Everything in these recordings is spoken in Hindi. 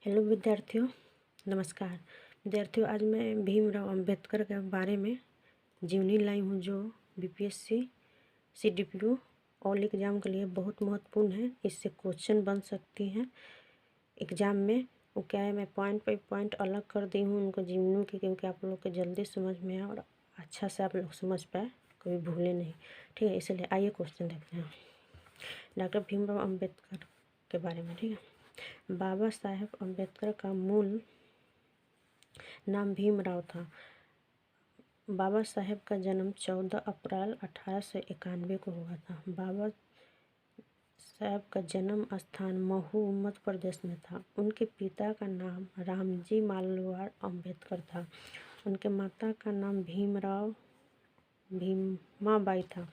हेलो विद्यार्थियों, नमस्कार। विद्यार्थियों, आज मैं भीमराव अंबेडकर के बारे में जीवनी लाई हूँ जो बीपीएससी, सीडीपीओ ऑल एग्ज़ाम के लिए बहुत महत्वपूर्ण है। इससे क्वेश्चन बन सकती हैं एग्ज़ाम में। वो क्या है, मैं पॉइंट बाई पॉइंट अलग कर दी हूँ उनको जीवनी की, क्योंकि आप लोग को जल्दी समझ में आए और अच्छा से आप लोग समझ पाए, कभी भूले नहीं। ठीक है, इसलिए आइए क्वेश्चन देखते हैं डॉक्टर भीमराव अम्बेडकर के बारे में। ठीक है, बाबा साहेब अम्बेडकर का मूल नाम भीमराव था। बाबा साहेब का जन्म 14 अप्रैल 1891 को हुआ था। बाबा साहब का जन्म स्थान महू मध्य प्रदेश में था। उनके पिता का नाम रामजी मालवाड़ अम्बेडकर था। उनके माता का नाम भीमाबाई था।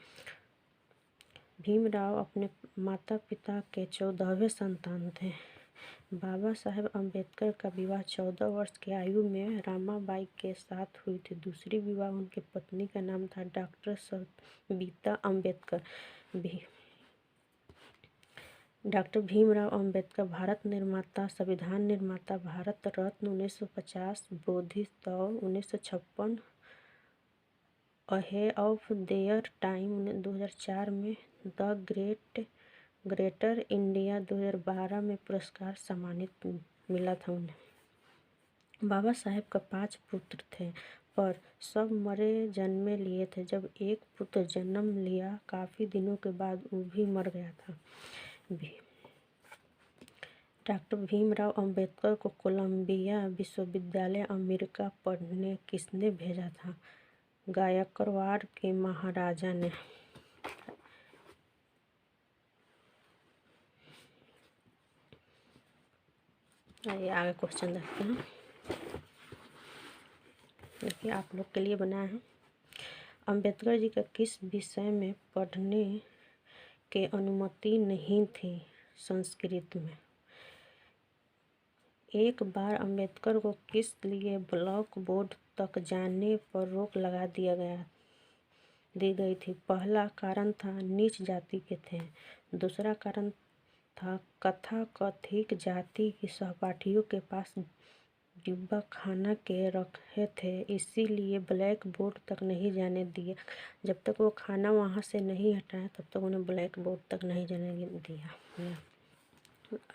भीमराव अपने माता पिता के 14वें संतान थे। बाबा साहेब अम्बेडकर का विवाह 14 वर्ष की आयु में रामाबाई के साथ हुई थी। दूसरी विवाह उनकी पत्नी का नाम था डॉक्टर सविता अम्बेडकर। डॉक्टर भीमराव अम्बेडकर भारत निर्माता, संविधान निर्माता, भारत रत्न 1950, बोधिसत्व 1956, अहे ऑफ देयर टाइम 2004 में, द ग्रेटर इंडिया 2012 में पुरस्कार सम्मानित मिला था उन्हें। बाबा साहेब का 5 पुत्र थे, पर सब मरे जन्मे लिए थे। जब एक पुत्र जन्म लिया, काफ़ी दिनों के बाद वो भी मर गया था। डॉक्टर भीमराव अम्बेडकर को कोलंबिया विश्वविद्यालय अमेरिका पढ़ने किसने भेजा था? गायकवाड़ के महाराजा ने। आइए आगे क्वेश्चन देखते हैं। देखिए, आप लोग के लिए बनाया है। अंबेडकर जी का किस विषय में पढ़ने के अनुमति नहीं थी? संस्कृत में। एक बार अंबेडकर को किस लिए ब्लैक बोर्ड तक जाने पर रोक लगा दी गई थी? पहला कारण था नीच जाति के थे। दूसरा कारण था तथाकथित जाति के सहपाठियों के पास डिब्बा खाना के रखे थे, इसीलिए ब्लैक बोर्ड तक नहीं जाने दिया। जब तक वो खाना वहाँ से नहीं हटाया तब तक उन्हें ब्लैक बोर्ड तक नहीं जाने दिया।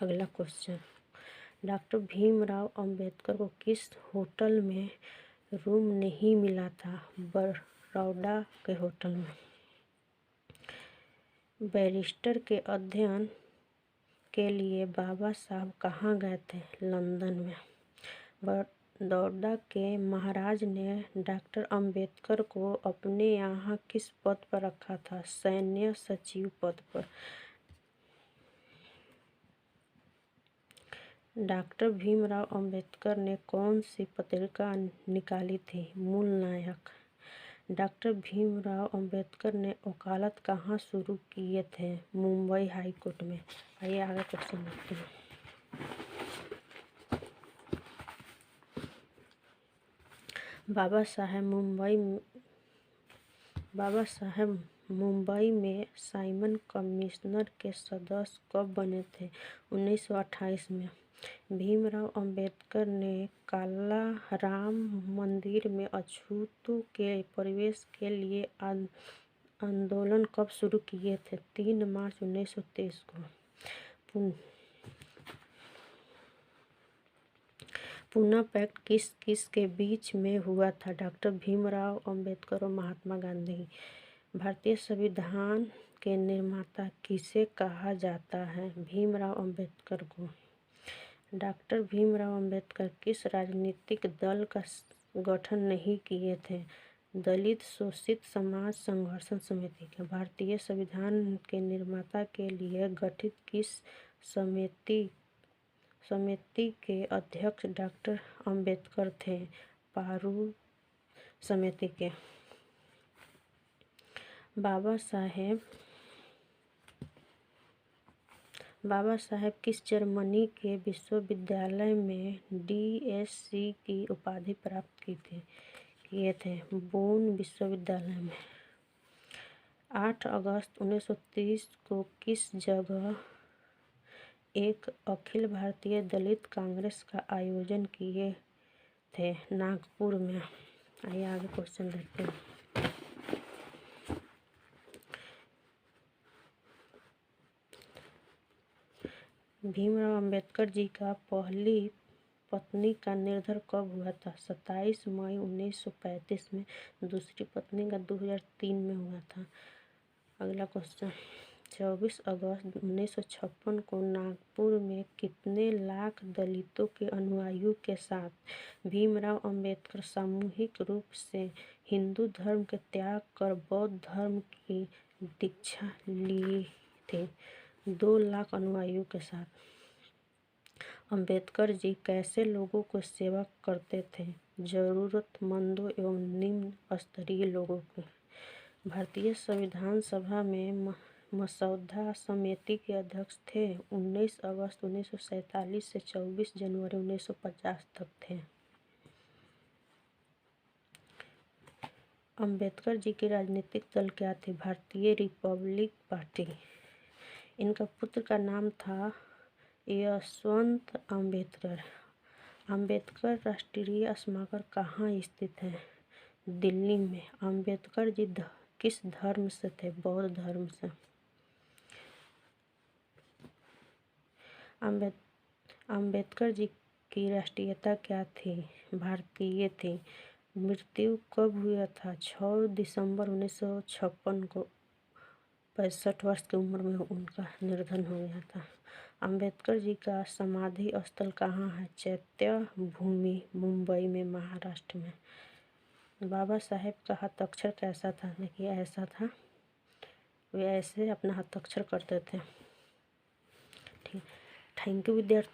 अगला क्वेश्चन, डॉक्टर भीमराव अम्बेडकर को किस होटल में रूम नहीं मिला था? बड़ौदा के होटल में। बैरिस्टर के अध्ययन के लिए बाबा साहब कहाँ गए थे? लंदन में। बड़ौदा के महाराज ने डॉक्टर अम्बेडकर को अपने यहाँ किस पद पर रखा था? सैन्य सचिव पद पर। डॉक्टर भीमराव अम्बेडकर ने कौन सी पत्रिका निकाली थी? मूल नायक। डॉक्टर भीमराव अम्बेडकर ने वकालत कहाँ शुरू किए थे? मुंबई हाई कोर्ट में। आइए आगे क्वेश्चन देखते हैं। बाबा साहेब मुंबई में साइमन कमीशन के सदस्य कब बने थे? 1928 में। भीमराव अम्बेडकर ने काला राम मंदिर में अछूतों के प्रवेश के लिए आंदोलन कब शुरू किए थे? 3 मार्च 1923 को। पूना पैक्ट किस किस के बीच में हुआ था? डॉक्टर भीमराव अम्बेडकर और महात्मा गांधी। भारतीय संविधान के निर्माता किसे कहा जाता है? भीमराव अम्बेडकर को। डॉक्टर भीमराव अम्बेडकर किस राजनीतिक दल का गठन नहीं किए थे? दलित शोषित समाज संघर्ष समिति के। भारतीय संविधान के निर्माता के लिए गठित किस समिति के अध्यक्ष डॉक्टर अम्बेडकर थे? पारू समिति के। बाबा साहेब किस जर्मनी के विश्वविद्यालय में डीएससी की उपाधि प्राप्त किए थे? बोन विश्वविद्यालय में। 8 अगस्त 1930 को किस जगह एक अखिल भारतीय दलित कांग्रेस का आयोजन किए थे नागपुर में। आइए आगे क्वेश्चन देखते हैं। भीमराव अंबेडकर जी का पहली पत्नी का निर्धार कब हुआ था? 27 मई 1935 में। दूसरी पत्नी का 2003 में हुआ था। अगला क्वेश्चन, 24 अगस्त 1956 को नागपुर में कितने लाख दलितों के अनुयायियों के साथ भीमराव अंबेडकर सामूहिक रूप से हिंदू धर्म के त्याग कर बौद्ध धर्म की दीक्षा ली थी? 2 लाख अनुयायियों के साथ। अंबेडकर जी कैसे लोगों को सेवा करते थे? जरूरतमंदों एवं निम्न स्तरीय लोगों की। भारतीय संविधान सभा में मसौदा समिति के अध्यक्ष थे। 19 अगस्त 1947 से 24 जनवरी 1950 तक थे। अंबेडकर जी की राजनीतिक दल क्या थी? भारतीय रिपब्लिक पार्टी। इनका पुत्र का नाम था यशवंत अंबेडकर। अंबेडकर राष्ट्रीय स्मारक कहाँ स्थित है? दिल्ली में। अंबेडकर जी किस धर्म से थे? बौद्ध धर्म से। अंबेडकर जी की राष्ट्रीयता क्या थी? भारतीय थी। मृत्यु कब हुआ था? 6 दिसंबर 1956 को 65 वर्ष की उम्र में उनका निधन हो गया था। अंबेडकर जी का समाधि स्थल कहाँ है? चैत्य भूमि, मुंबई में, महाराष्ट्र में। बाबा साहेब का हस्ताक्षर कैसा था? देखिए ऐसा था, वे ऐसे अपना हस्ताक्षर करते थे। ठीक, थैंक यू विद्यार्थी।